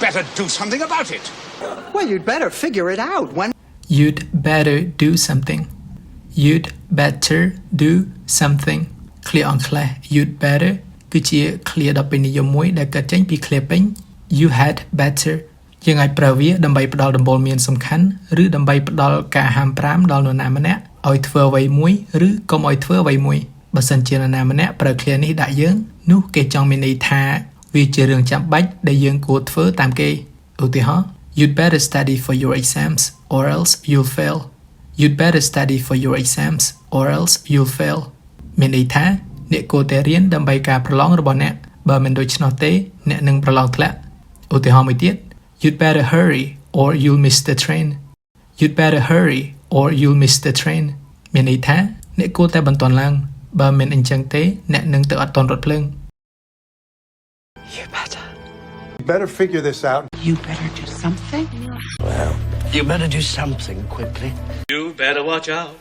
better do something about it. Well, you'd better figure it out. You'd better do something. You'd better do something. Clear on clear. You'd better គឺជា clear ដល់ពេលនិយមមួយដែលកើតចេញពី clear ពេញ You had better យើងអាចប្រើវាដើម្បីផ្ដល់ដំបូន្មានសំខាន់ឬដើម្បីផ្ដល់ការហាមប្រាមដល់នរណាម្នាក់ឲ្យធ្វើអ្វីមួយឬកុំឲ្យធ្វើអ្វីមួយបើសិនជានរណាម្នាក់ប្រើ clear នេះដាក់យើងនោះគេចង់មានន័យថាវាជារឿងចាំបាច់ដែលយើងគួរធ្វើតាមគេឧទាហរណ៍ You'd better study for your exams or else you'll fail. You'd better study for your exams or else you'll fail. មានន័យថាអ្នកគួរតែរៀនដើម្បីការប្រឡងរបស់អ្នកបើមិនដូច្នោះទេអ្នកនឹងប្រឡងធ្លាក់ឧទាហរណ៍មួយទៀត You'd better hurry or you'll miss the train. You'd better hurry or you'll miss the train. មានន័យថាអ្នកគួរតែបន្ទាន់ឡើងបើមិនអញ្ចឹងទេអ្នកនឹងទៅអត់ទាន់រថភ្លើង You better. You better figure this out. You better do something. Well, you better do something quickly. You better watch out.